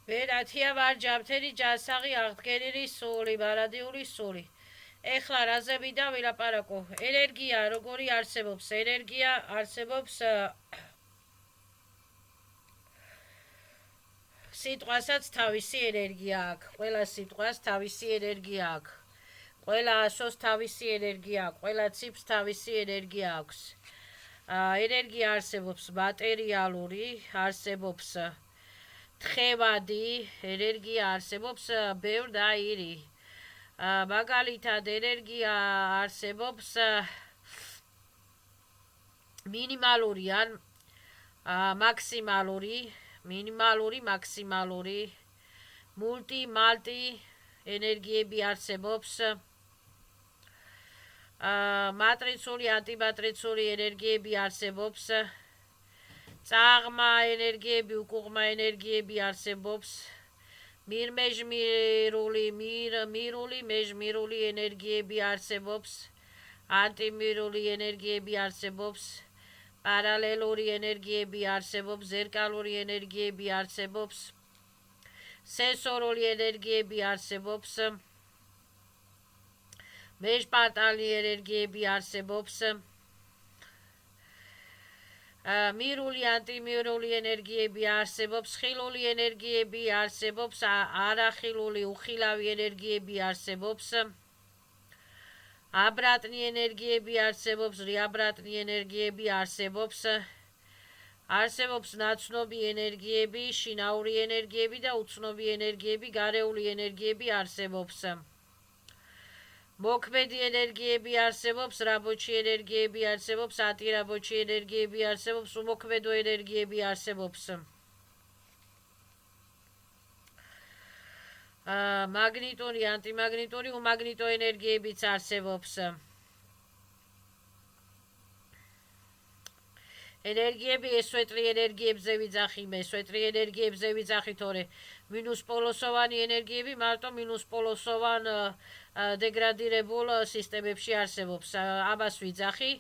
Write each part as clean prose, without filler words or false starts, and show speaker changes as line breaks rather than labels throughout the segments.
ვერათია ვარ ჯამთერი ჯანსაღი აღდგენილი სული, ბარადიული სული. ეხლა რაზე მინდა ვილაპარაკო? ენერგია როგორი არსებობს? ენერგია არსებობს სიტყვასაც თავისი ენერგია აქვს. ყველა სიტყვას თავისი ენერგია აქვს. ყველა ასოს თავისი ენერგია აქვს. ყველა ციფრს თავისი ენერგია აქვს. ენერგია არსებობს მატერიალური, არსებობს თხევადი, ენერგია არსებობს ბევრ და ირი. მაგალითად ენერგია არსებობს მინიმალური ან მაქსიმალური, მინიმალური, მაქსიმალური, მულტი, მალტი ენერგიები არსებობს, მატრიცული, ანტიმატრიცული ენერგიები არსებობს, წაღმა ენერგიები, უკუღმა ენერგიები არსებობს, მირმეჟმირული, მირული, მეჟმირული ენერგიები არსებობს, ანტიმირული ენერგიები არსებობს, პარალელური ენერგიები არსებობს, ზერკალური ენერგიები არსებობს, სენსორული ენერგიები არსებობს, მეჟპარტალი ენერგიები არსებობს, მირული, ანტიმირული ენერგიები არსებობს, ხილული ენერგიები არსებობს, არახილული, უხილავი ენერგიები არსებობს, აბრატნი ენერგიები არსებობს, რიაბრატნი ენერგიები არსებობს, არსებობს ნაცნობი ენერგიები, შინაური ენერგიები და უცნობი ენერგიები, გარეული ენერგიები არსებობს. მოქმედი ენერგიები არსებობს, რაბოჩი ენერგიები არსებობს, ანტირაბოჩი ენერგიები არსებობს, უმოქმედო ენერგიები არსებობს. მაგნიტური, ანტიმაგნიტური, უმაგნიტო ენერგიებიც არსებობს. ენერგიები ესვეტრი ენერგიებზე ვიძახი, მესვეტრი ენერგიებზე ვიძახი, თორე მინუს პოლოსოვანი ენერგიები მარტო მინუს პოლოსოვან დეგრადირებულ სისტემებში არსებობს. ამას ვიძახი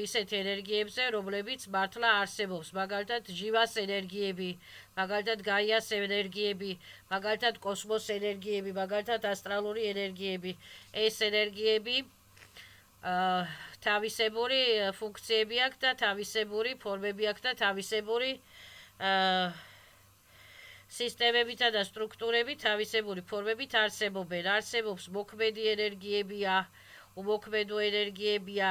ისეთ ენერგიებზე, რომლებიც მართლა არსებობს, მაგალითად ჯივას ენერგიები, მაგალითად გაიას ენერგიები, მაგალითად კოსმოს ენერგიები, მაგალითად ასტრალური ენერგიები. ეს ენერგიები თავისებური ფუნქციები აქვს და თავისებური ფორმები აქვს და თავისებური სისტემებითა და სტრუქტურებით თავისებური ფორმებით არსებობენ. არსებობს მოქმედი ენერგიებია, უმოქმედო ენერგიებია,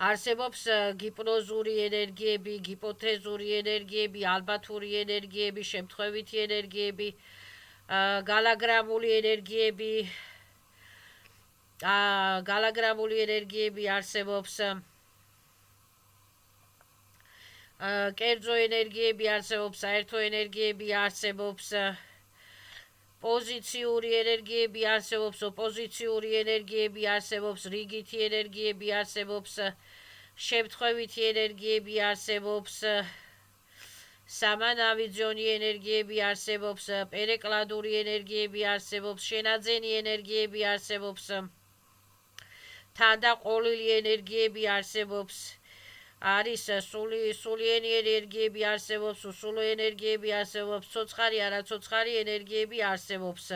არსებობს გიპნოზური ენერგიები, გიპოთეზური ენერგიები, ალბათური ენერგიები, შემთხვევითი ენერგიები, გალაგრამული ენერგიები, გალაგრამული ენერგიები არსებობს, კერძო ენერგიები არსებობს, საერთო ენერგიები არსებობს, პოზიციური ენერგიები არსებობს, ოპოზიციური ენერგიები არსებობს, რიგითი ენერგიები არსებობს, შემთხვევითი ენერგიები არსებობს, სამანავიძონი ენერგიები არსებობს, პერეკლადური ენერგიები არსებობს, შენაძენი ენერგიები არსებობს, თანდაყოლილი ენერგიები არსებობს, არის სულიენი ენერგიები არსებობს, უსულო ენერგიები არსებობს, ცოცხალი, არაცოცხალი ენერგიები არსებობს,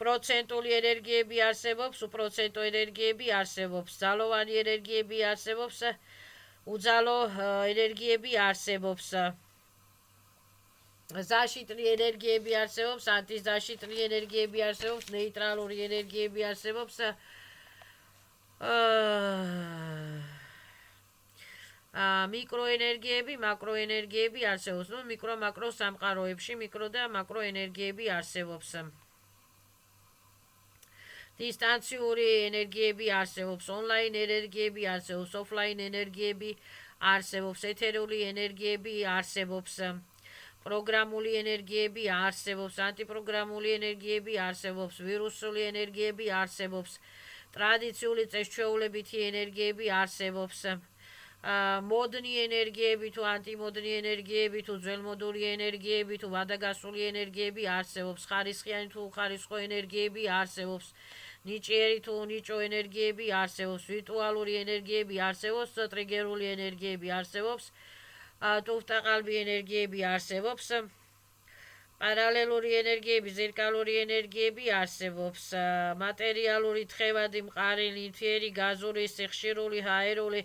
პროცენტული ენერგიები არსებობს, უპროცენტო ენერგიები არსებობს, ძალოვანი ენერგიები არსებობს, უძალო ენერგიები არსებობს, ზაშიტლი ენერგიები არსებობს, ანტიზაშიტლი ენერგიები არსებობს, ნეიტრალური ენერგიები არსებობს, მიკროენერგიები, მაკროენერგიები არსებობს. მიკრო-მაკრო სამყაროებში მიკრო და მაკრო ენერგიები არსებობს. დისტანციური ენერგიები არსებობს, ონლაინ ენერგიები არსებობს, ოფლაინ ენერგიები არსებობს, ეთერული ენერგიები არსებობს, პროგრამული ენერგიები არსებობს, ანტიპროგრამული ენერგიები არსებობს, ვირუსული ენერგიები არსებობს, ტრადიციული წესჩვეულებითი ენერგიები არსებობს, მოდნი ენერგიები თუ ანტიმოდნი ენერგიები თუ ძველმოდური ენერგიები თუ ვადაგასული ენერგიები არსებობს, ხარისხიანი თუ უხარისხო ენერგიები არსებობს, ნიჭიერი თუ ნიჭო ენერგიები არსებობს, ვირტუალური ენერგიები არსებობს, ტრიგერული ენერგიები არსებობს, ტუფტაყალბი ენერგიები არსებობს, პარალელური ენერგიები, ზირკალური ენერგიები არსებობს, მატერიალური თხევადი, მყარი, ნივთიერი, გაზური, სიხშირული, ჰაერული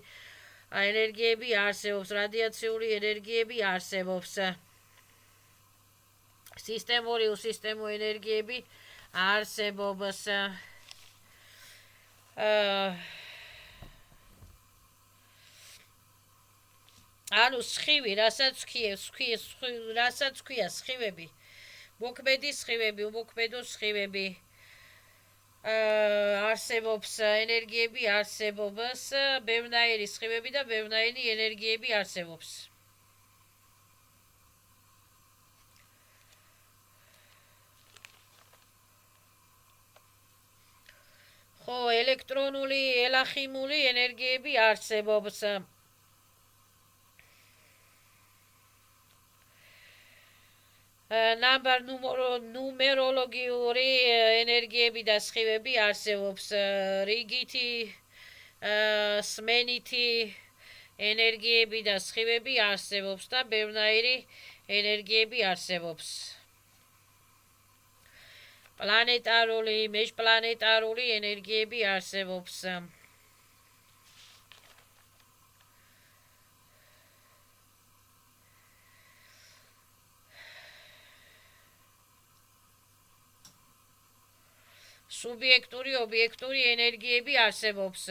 ენერგიები არსებობს, რადიაციული ენერგიები არსებობს, სისტემური, უსისტემო ენერგიები არსებობს. ანუ სხივი, რასაც ქვია სხივები, მოქმედი სხივები, უმოქმედო სხივები არსებობს, ენერგიები არსებობს, ბევრნაირი სხივები და ბევრნაირი ენერგიები არსებობს. ხო, ელექტრონული, ელახიმული ენერგიები არსებობს. ნუმეროლოგიური ენერგიები და სხივები არსებობს, რიგითი, სმენითი ენერგიები და სხივები არსებობს და ბევრნაირი ენერგიები არსებობს. პლანეტარული, მეშპლანეტარული ენერგიები არსებობს. სუბიექტური, ობიექტური ენერგიები არსებობს.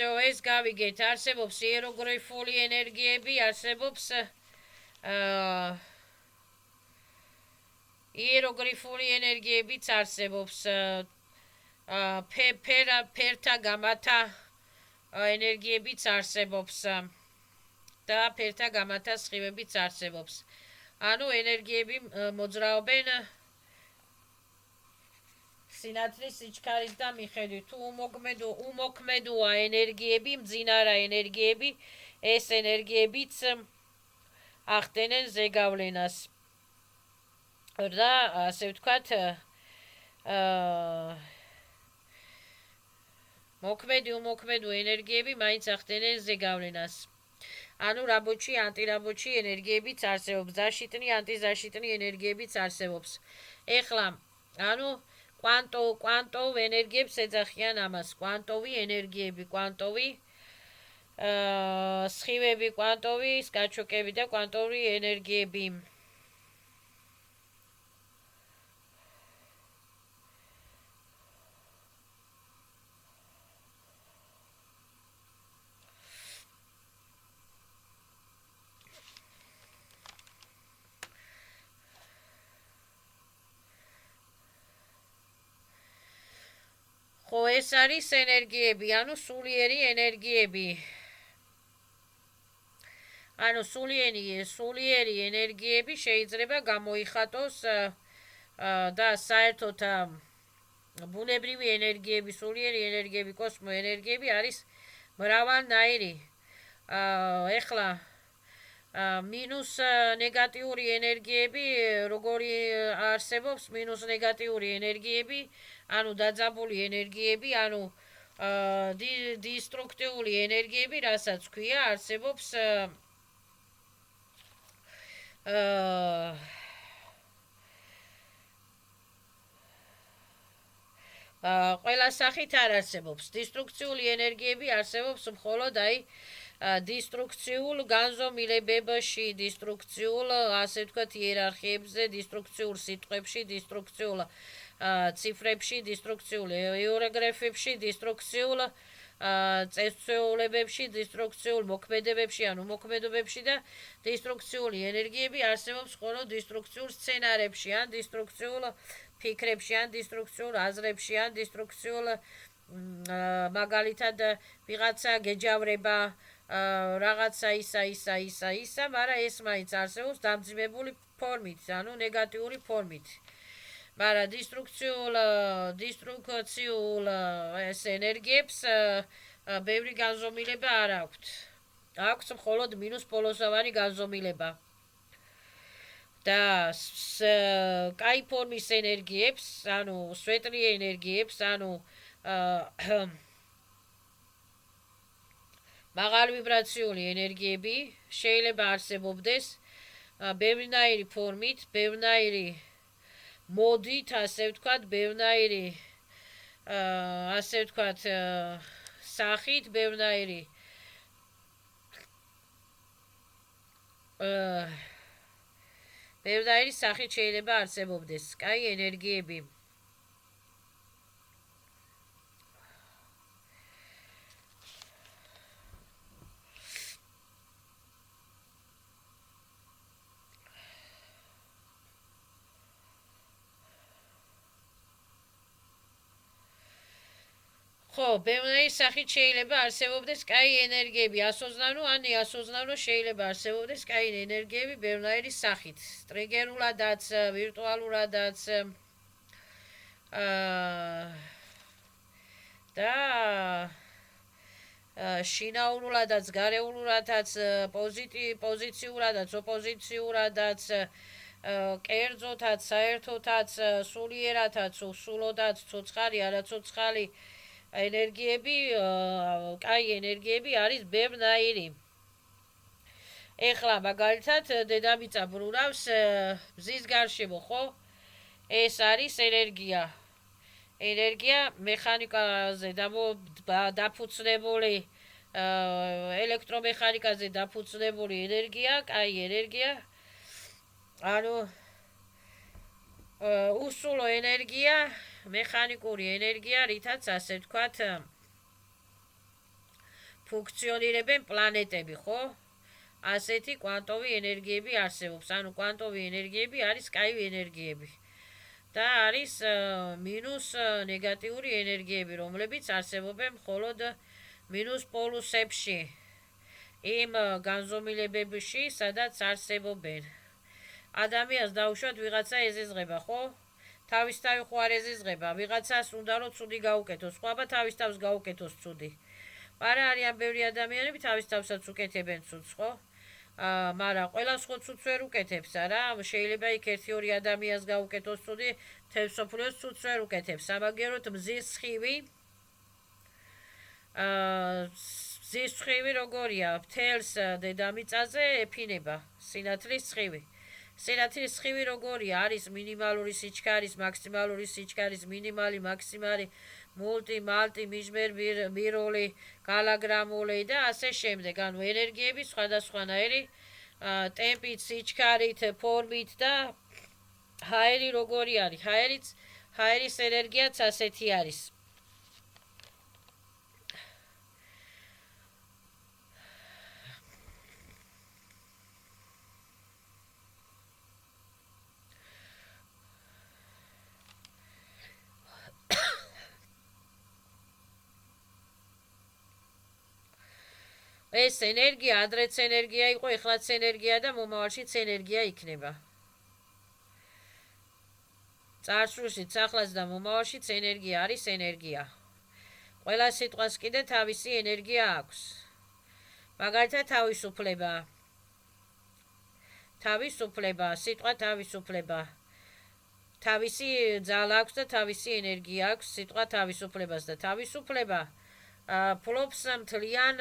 ეს გავიგეთ, არსებობს იეროგრიფული ენერგიები, არსებობს იეროგრიფული ენერგიებიც არსებობს, ფერთა გამათა ენერგიებიც არსებობს და ფერთა გამათა სხივებიც არსებობს. ანუ ენერგიები მოძრაობენ სინათლის სიჩქარის და მიხედვით. თუ უმოქმედოა ენერგიები, მძინარა ენერგიები, ეს ენერგიებიც ახდენენ ზეგავლენას. და ასე ვთქვათ, მოქმედი, უმოქმედო ენერგიები მაინც ახდენენ ზეგავლენას. ანუ რაბოჩი, ანტირაბოჩი ენერგიებიც არსებობს, ზაშიტნი, ანტიზაშიტნი ენერგიებიც არსებობს. ეხლა, ანუ კვანტოვ ენერგიებს ეძახიან ამას, კვანტოვი ენერგიები, კვანტოვი სხივები, კვანტოვი სკაჩოკები და კვანტოვი ენერგიები. ხო, ეს არის ენერგიები, ანუ სულიერი ენერგიები. ანუ სულიერი ენერგიები შეიძლება გამოიხატოს და საერთოდ ბუნებრივი ენერგიები, სულიერი ენერგიები, კოსმო ენერგიები არის მრავალნაირი. ეხლა მინუს ნეგატიური ენერგიები, როგორი არსებობს მინუს ნეგატიური ენერგიები, ანუ დაძაბული ენერგიები, ანუ დისტრუქტიული ენერგიები, რასაც ქვია, არსებობს ყველა სახით არ არსებობს. დისტრუქციული ენერგიები არსებობს მხოლოდ დისტრუქციულ განზომილებებში, დისტრუქციულ, ასე ვთქვათ, იერარქიებზე, დისტრუქციულ სიტყვებში, დისტრუქციულ ციფრებში, დისტრუქციულ იეროგრაფებში, დისტრუქციულ წესწვეულებებში, დისტრუქციულ მოქმედებებში, ანუ მოქმედებებში და დისტრუქციული ენერგიები არსებობს მხოლოდ დისტრუქციულ სცენარებში, ან დისტრუქციულ ფიქრებში, ან დისტრუქციულ აზრებში, ან დისტრუქციულ მაგალითად ვიღაცა გეჯავრება, რაღაცა ისა, მაგრამ ეს მაინც არსებობს დამძიმებული ფორმით, ანუ ნეგატიური ფორმით. მაგრამ დისტრუქციულ ეს ენერგიებს ბევრი განზომილება არ აქვთ. აქვს მხოლოდ მინუს პოლოსავანი განზომილება. და კაი ფორმის ენერგიებს, ანუ სვეტლი ენერგიებს, ანუ მაღალი ვიბრაციული ენერგიები შეიძლება არსებობდეს ბევრნაირი ფორმით, ბევრნაირი მოდით, ასე ვთქვათ, ბევრნაირი ასე ვთქვათ სახით, ბევრნაირი ბევრნაირი სახით შეიძლება არსებობდეს კაი ენერგიები. ხო, ბევრნაირი სახით შეიძლება არსებობდეს კაი ენერგიები, ასოზნავო ან неосознанно შეიძლება არსებობდეს კაი ენერგიები ბევრნაირი სახით, ტრიგერულადაც, ვირტუალურადაც და შინაურულადაც, გარეულურადაც, პოზიციურადაც, ოპოზიციურადაც, კერძოთაც, საერთოთაც, სულიერათაც, სულოდაც, ცოცხალი, არაცოცხალი ენერგიები, კაი ენერგიები არის ბევრნაირი. ეხლა მაგალითად დედამიწა ბრუნავს მზის გარშემო, ხო? ეს არის ენერგია. ენერგია მეხანიკაზე დაფუძნებული, ელექტრომეხანიკაზე დაფუძნებული ენერგია, კაი ენერგია. ანუ უსულო ენერგია, მეხანიკური ენერგია, რითაც ასე ვთქვათ, ფუნქციონირებენ პლანეტები, ხო? ასეთი კვანტოვი ენერგიები არსებობს, ანუ კვანტოვი ენერგიები არის კაი ენერგიები. და არის მინუს ნეგატიური ენერგიები, რომლებიც არსებობენ მხოლოდ მინუს პოლუსებში, იმ განზომილებებში, სადაც არსებობენ. ადამიანს დაუშვათ ვიღაცა ეზიზღება, ხო? თავისთავი ხო არ ეზიზღება, ვიღაცას უნდა რომ ცუდი გაუკეთოს, სხვაობა თავის თავს გაუკეთოს ცუდი. მაგრამ არიან ბევრი ადამიანები თავის თავსაც უკეთებენ ცუდს, ხო? მაგრამ ყველას ხო ცუდს ვერ უკეთებს, არა? შეიძლება იქ 1-2 ადამიანს გაუკეთოს ცუდი, მთელ მსოფლიოს ცუდს ვერ უკეთებს. სამაგეროთ მზის სხივი, მზის სხივი როგორია? მთელს დედამიწაზე ეფინება სინათლის სხივი. სინათლის სხივი როგორია? არის მინიმალური სიჩქარის, მაქსიმალური სიჩქარის, მინიმალი, მაქსიმალი, მულტი, მალტი, მიჟმერ-მიროლი, გალაგრამული და ასე შემდეგ. ანუ ენერგიები სხვადასხვანაირი ტემპით, სიჩქარით, ფორმით და ჰაერი როგორი არის? ჰაერის ენერგიაც ასეთი არის. ეს ენერგია ადრეც ენერგია იყო, ეხლაც ენერგია და მომავალშიც ენერგია იქნება. წარსულშიც, ახლაც და მომავალშიც ენერგია არის ენერგია. ყველა სიტყვას კიდე თავისი ენერგია აქვს. მაგალითად თავისუფლება. სიტყვა თავისუფლება. თავისი ძალა აქვს და თავისი ენერგია აქვს სიტყვა თავისუფლებას და თავისუფლება ფლობს მთლიან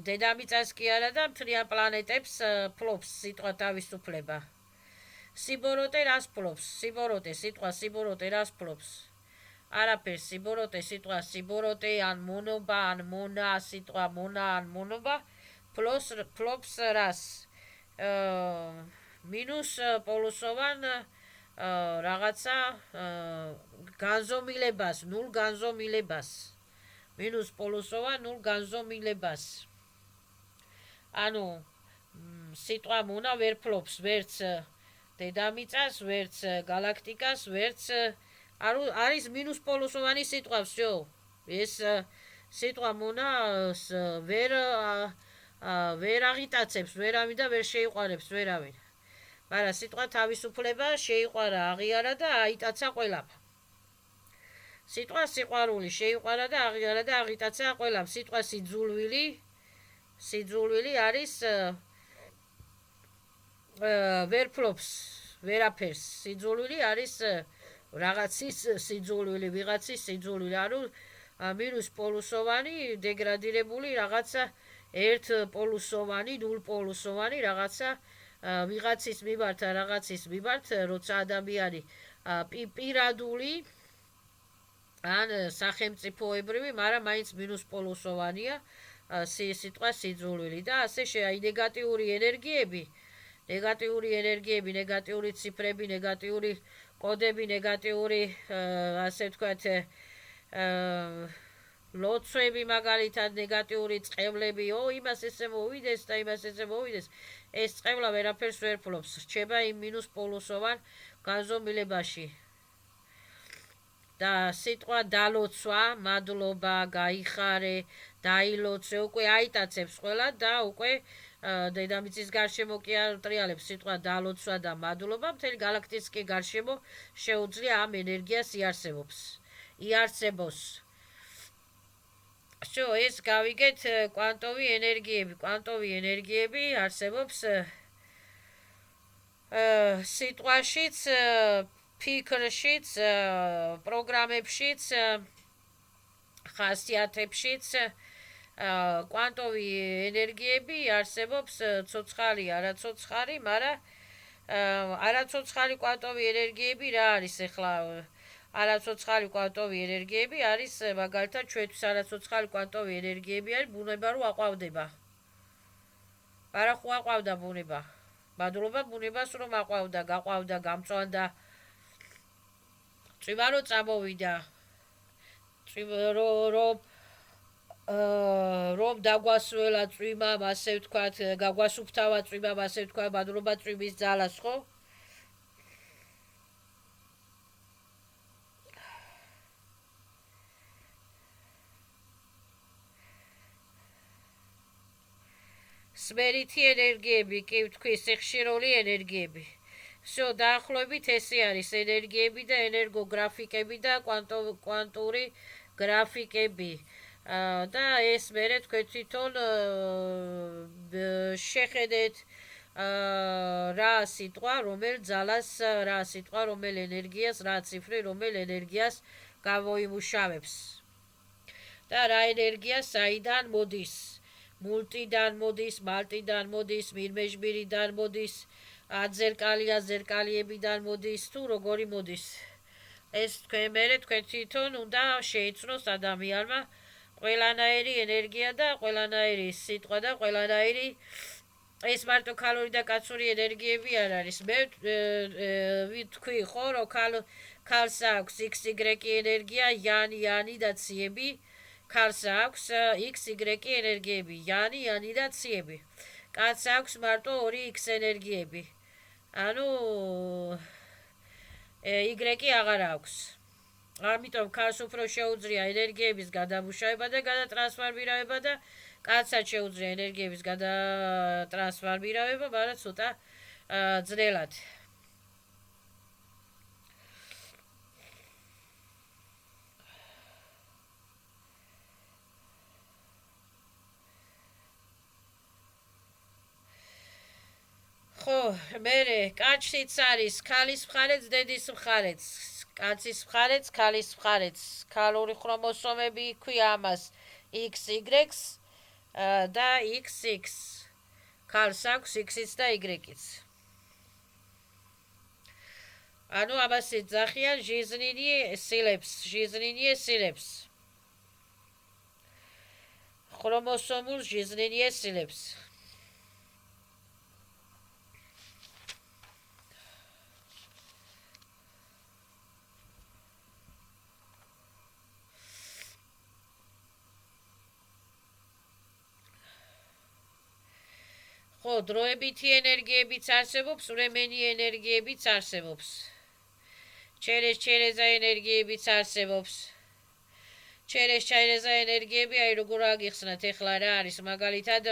დედამიწას კი არა და მთლიან პლანეტებს ფლობს სიტყვა თავისუფლება. სიბოროტე რას ფლობს? სიტყვა სიბოროტე რას ფლობს? არაფერს. სიტყვა სიბოროტე ან მონობა ან მონა, სიტყვა მონა ან მონობა ფლობს რას? მინუს პოლუსოვან რაღაცა განზომილებას, ნულ განზომილებას. მინუს პოლუსოვან ნულ განზომილებას. ანუ სიტყვა მონა ვერ ფლობს ვერც დედამიწას, ვერც გალაქტიკას, ვერც არის მინუს პოლუსოვანი სიტყვა, всё. ეს სიტყვა მონა ვერ აღიტაცებს ვერავინ და ვერ შეიყვანებს ვერავინ. მაგრამ სიტყვა თავისუფლება შეიყვარა, აღიარა და აიტაცა ყველამ. სიტყვა სიყვარული შეიყვარა და აღიარა და აღიტაცა ყველამ. სიტყვა სიძულვილი არის ვერ ფლობს ვერაფერს სიძულვილი არის რაღაცის სიძულვილი, ვიღაცის სიძულვილი, ანუ მინუს პოლუსოვანი დეგრადირებული რაღაცა ერთ პოლუსოვანი, ნულ პოლუსოვანი რაღაცა ვიღაცის მიმართ რაღაცის მიმართ, როცა ადამიანი პირადული ან სახელმწიფოებრივი, მაგრამ მაინც მინუს პოლუსოვანია სიტყვა სიძულვილი და ასე ნეგატიური ენერგიები, ნეგატიური ციფრები, ნეგატიური კოდები, ნეგატიური ასე ვთქვათ ლოცვები მაგალითად, ნეგატიური წყევლები, იმას ესე მოვიდეს და იმას ესე მოვიდეს, ეს წყევლა ვერაფერს ვერ ფლობს, რჩება იმ მინუს პოლუსოვან განზომილებაში. და სიტყვა დალოცვა, მადლობა, გაიხარე, დაილოცე, უკვე აიტაცებს ყველა და უკვე დედამიწის გარშემო კი არ ტრიალებს სიტყვა დალოცვა და მადლობა, მთელი გალაქტიკის გარშემო შეუძლია ამ ენერგიას იარსებოს. ეს გავიგეთ კვანტოვი ენერგიები. კვანტოვი ენერგიები არსებობს სიტყვაშიც, ფიქრშიც, პროგრამებშიც, ხასიათებშიც. კვანტოვი ენერგიები არსებობს ცოცხალი, არაცოცხალი, მაგრამ არაცოცხალი კვანტოვი ენერგიები რა არის ახლა? არაცოცხალი კვანტოვი ენერგიები არის მაგალითად ჩვენთვის არაცოცხალი კვანტოვი ენერგიები არის ბუნება რო აყვავდება. არა ხო აყვავდა ბუნება. მადლობა ბუნებას რომ აყვავდა, გაყვავდა, გამწვანდა. წვიმა რო წამოვიდა. რომ დაგვასვლა წვიმამ, ასე ვთქვათ, გაგვასუფთავა წვიმამ, ასე ვთქვათ, მადლობა წვიმის ძალას, ხო? სმერითი ენერგიები, კი ვთქვი, სიხშირული ენერგიები. დაახლოებით ესე არის ენერგიები და ენერგოგრაფიკები და კვანტური გრაფიკები. და ეს მერე თქვენ თვითონ შეხედეთ რა სიტყვა, რომელ ძალას, რა სიტყვა, რომელ ენერგიას, რა ციფრი, რომელ ენერგიას გამოიმუშავებს. და რა ენერგია საიდან მოდის? მულტიდან მოდის, მალტიდან მოდის, მირმეჟბირიდან მოდის, აზერკალია ზერკალიებიდან მოდის, თუ როგორი მოდის. ეს თქვენ თვითონ უნდა შეიცნოს ადამიანმა ყველანაირი ენერგია და ყველანაირი სიტყვა და ყველანაირი ეს მარტო ქალური და კაცური ენერგიები არ არის. მე ვთქვი ხო, რომ ქალს აქვს XY ენერგია, იანი და ციები. ქალს აქვს XY ენერგიები, იანი და ციები. კაცს აქვს მარტო 2X ენერგიები. ანუ Y აღარ აქვს. ამიტომ ქალს უფრო შეუძლია ენერგიების გადამუშავება და გადატრანსფორმირება და კაცსაც შეუძლია ენერგიების გადატრანსფორმირება, მაგრამ ცოტა ძნელად. ხო, მერე კაციც არის ქალის მხარეც, დედის მხარეც. კაცის მხარეც, ქალის მხარეც. ქალური ქრომოსომები ქვია ამას XY-ს და XX. ქალს აქვს X-იც და Y-იც. ანუ ამას ეძახიან жизненные силებს. ქრომოსომულ жизненные силებს. ხო, დროებითი ენერგიებიც არსებობს, времени ენერგიებიც არსებობს. ჩერეზა ენერგიებიც არსებობს. ჩერეზა ენერგიები, აი როგორ აგიხსნათ, ეხლა რა არის, მაგალითად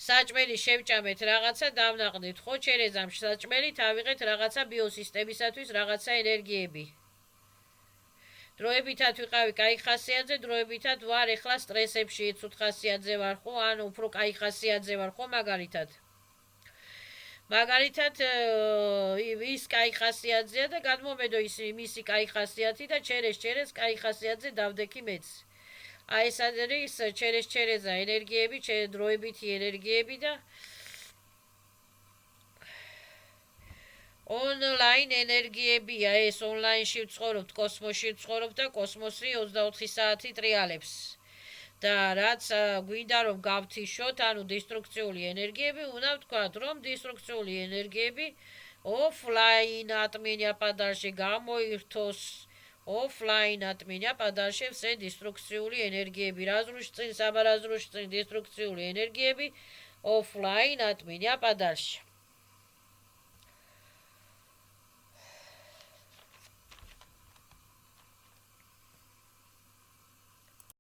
საჭმელი შევჭამეთ რაღაცა დავნაყდით, ხო, ჩერეზამ საჭმელით ავიღეთ რაღაცა ბიოსისტემისათვის რაღაცა ენერგიები. დროებითად ვიყავი კაი ხასიათზე, დროებითად ვარ ეხლა სტრესებში, ცუდ ხასიათზე ვარ ხო, ან უფრო კაი ხასიათზე ვარ ხო, მაგალითად. მაგალითად ის კაი ხასიათზეა და გადმომედო მისი კაი ხასიათი და ჩერეს კაი ხასიათზე დავდექი მეც. აი ეს არის ჩერეზა ენერგიები, დროებითი ენერგიები და ონლაინ ენერგიებია ეს, ონლაინში ვცხოვრობთ, კოსმოსში ვცხოვრობთ და კოსმოსი 24 საათი ტრიალებს. და რაც გვინდა რომ გავთიშოთ, ანუ დესტრუქციული ენერგიები, უნდა ვთქვათ, რომ დესტრუქციული ენერგიები ოფლაინ ატმინია პადარში გამოირთოს, ოფლაინ ატმინია პადარში все დესტრუქციული ენერგიები, разрушительные, саморазрушительные деструкцიული ენერგიები ოფლაინ ატმინია პადარში.